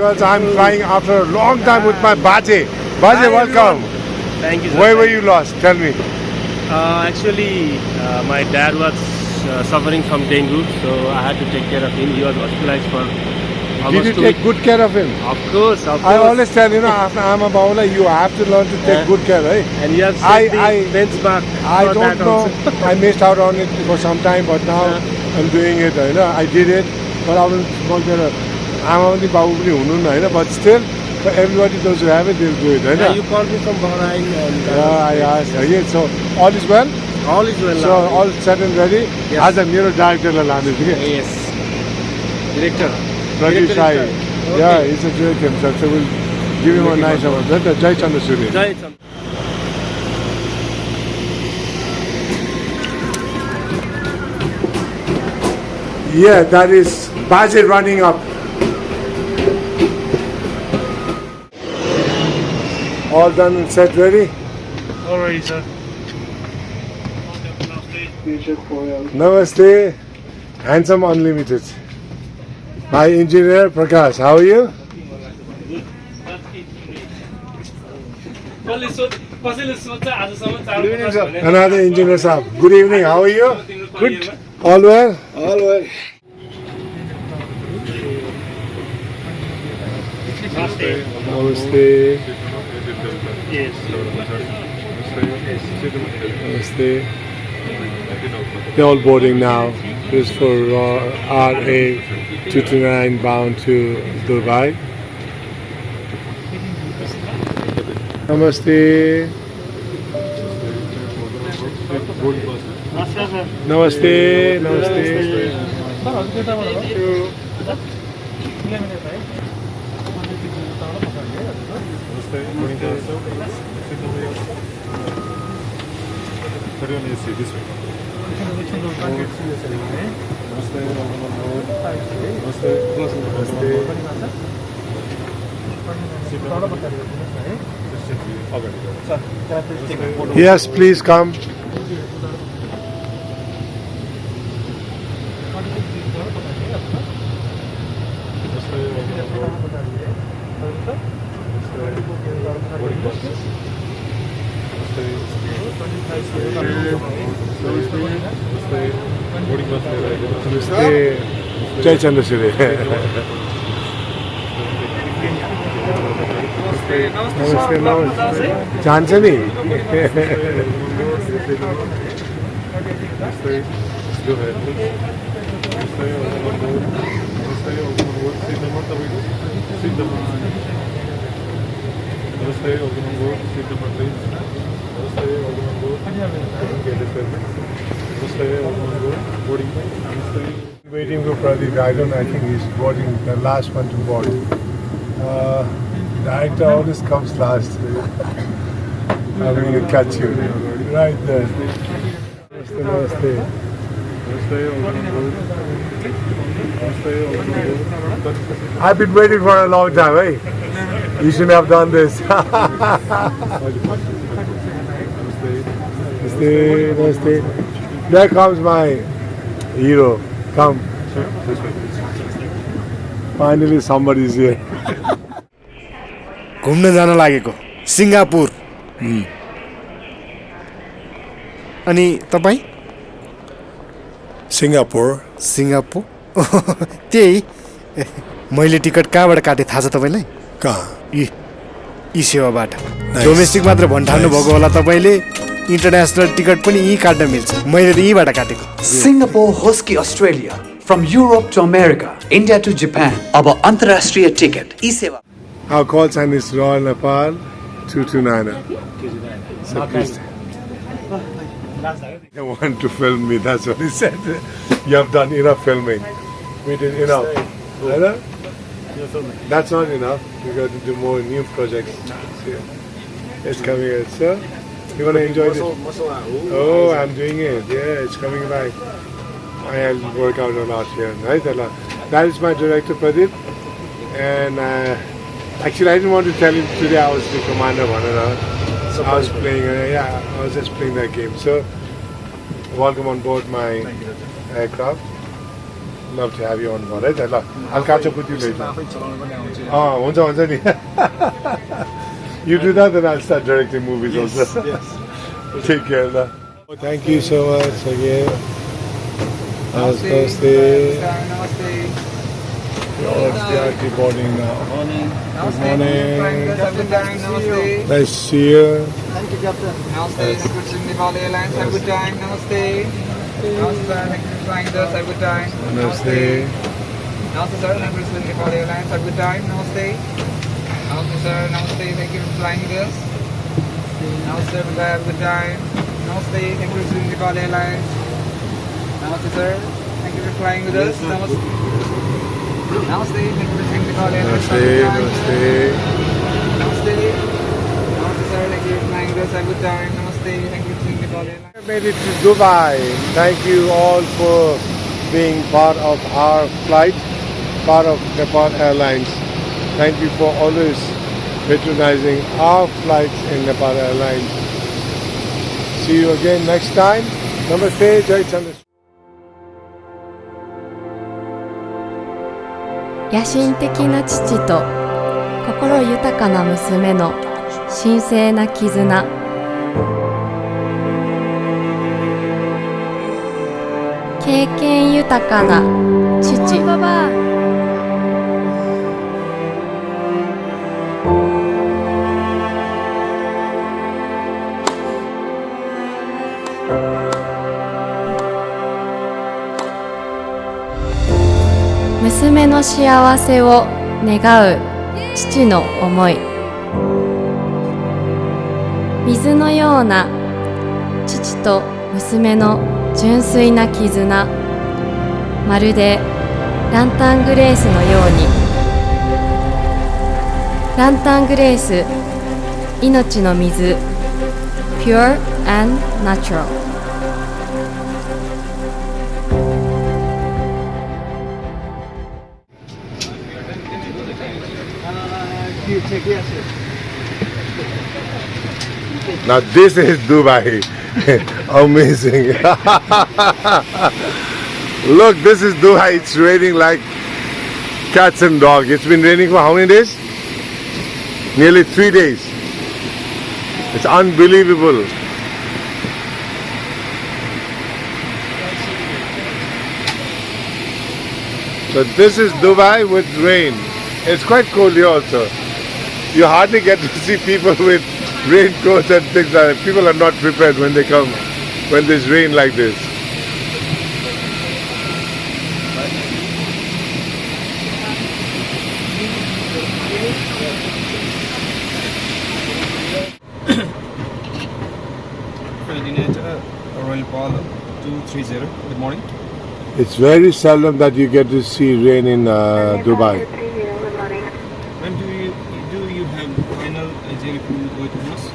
was I'm flying after a long time with my Baje. Baje, welcome. Thank you, sir. Why were you lost? Tell me. Actually, my dad was suffering from dengue, so I had to take care of him. He was hospitalized for almost Did you 2 take weeks. good care of him? Of course, of course. I always tell after I'm a bowler, you have to learn to take good care, right? And you have I- set the benchmark I for don't that know. also. I missed out on it for some time, but now I'm doing it. I did it, but I was I'm only probably but still, for everybody, those who have it, they'll do it. Yeah, you called me from Bahrain. And, Yeah, I asked. Yeah, so all is well. all is well So now. all set and ready. Yes. As a mirror director, Yes. Director. Pradeep Director Sai. is done. Okay. Yeah, he's a great himself. So we'll give him a nice award. That's Jai Chandra Surya. Jai Chandra. Yeah, that is Baje running up. All done and set ready? Alright, sir. Namaste. Handsome Unlimited. My engineer Prakash, how are you? Another engineer sir. Good evening, how are you? Good. All well? All well. Namaste. Yes. Namaste. They're all boarding now. This is for RA229 bound to Dubai. Namaste. Namaste. Namaste. Yes, please come. Namaste. Jai Chandra Surya. Namaste, namaste. Janjani. Waiting for Pradeep. I don't know. I think he's boarding the last one to board. The actor always comes last. I'm going to catch you right there. Namaste, namaste. I've been waiting for a long time, eh? You shouldn't have done this. Namaste, namaste. There comes my hero. Come. Finally somebody is here. घुम्न जान लागेको सिङ्गापुर अनि तपाईँ Singapore. Singapore त्यही मैले ticket कहाँबाट काटेँ थाहा छ तपाईँलाई कहाँ? यी सेवाबाट डोमेस्टिक मात्र भन्ठाल्नु भएको होला तपाईँले इन्टरनेसनल टिकट पनि यहीँ काट्न मिल्छ मैले त यहीँबाट काटेको Singapore host Australia. From Europe to America, India to Japan. अब अन्तर्राष्ट्रिय टिकट ई सेवा. Our call sign is Royal Nepal 229. So please. They want to film me, that's what he said. You have done enough filming. We did enough. Right? That's not enough. We got to do more new projects. It's coming out. So, you want to enjoy this? Oh, I'm doing it. Yeah, it's coming back. I'll work out a lot here. Right? That is my director, Pradeep. And actually, I didn't want to tell him today I was the commander. I was playing, I was just playing that game. So, welcome on board my aircraft. love to have you on board. Right? I'll catch up with you later. You do that, then I'll start directing movies also. Yes. Take care. Thank you so much again. Namaste. They are departing now. Good morning. Nice to see you. Thank you, Captain. Namaste, thank you for sitting Nepal Airlines. Have a good time. Namaste. Namaste, sir. Thank you for flying with us. Have a good time. Namaste. Namaste, sir. Thank you for sitting Nepal Airlines. Have a good time. Namaste. Namaste, sir. Namaste. Thank you for flying with us. Namaste, sir. Have a good time. Namaste. Thank you for sitting Nepal Airlines. Namaste, sir. Thank you for flying with us. Namaste. Namaste. Thank you for sitting Nepal Airlines. Have a good time. Namaste. Namaste, sir. Thank you for flying with us. Have a good time. Namaste. Thank you for sitting Nepal Airlines. I made it to Dubai. Thank you all for being part of our flight, part of Nepal Airlines. Thank you for always patronizing our flights in Nepal Airlines. See you again next time. Namaste, Jai Chandra. 野心的な父と心豊かな娘の神聖な絆。経験豊かな父。娘の幸せを願う父の思い。水のような父と娘の純粋な絆。まるでランタングレースのように。ランタングレース、命の水。Pure and natural。Now this is Dubai. Amazing. Look, this is Dubai. It's raining like cats and dogs. It's been raining for how many days? Nearly 3 days. It's unbelievable. So this is Dubai with rain. It's quite cold here also. You hardly get to see people with raincoats and things like that. People are not prepared when they come, when there's rain like this. Coordinator, Royal Paul 230. Good morning. It's very seldom that you get to see rain in Dubai. When do you have final jelly food with us?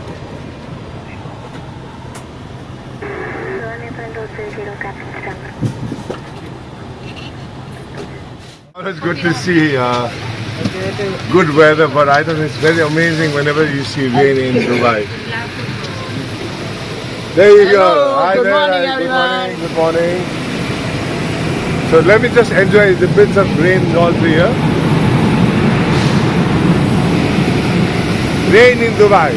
It's good to see good weather, but I think it's very amazing whenever you see rain in Dubai. There you go. Hi good there. morning, Hi, everyone. Good morning. So let me just enjoy the bits of rain all through here. Rain in Dubai.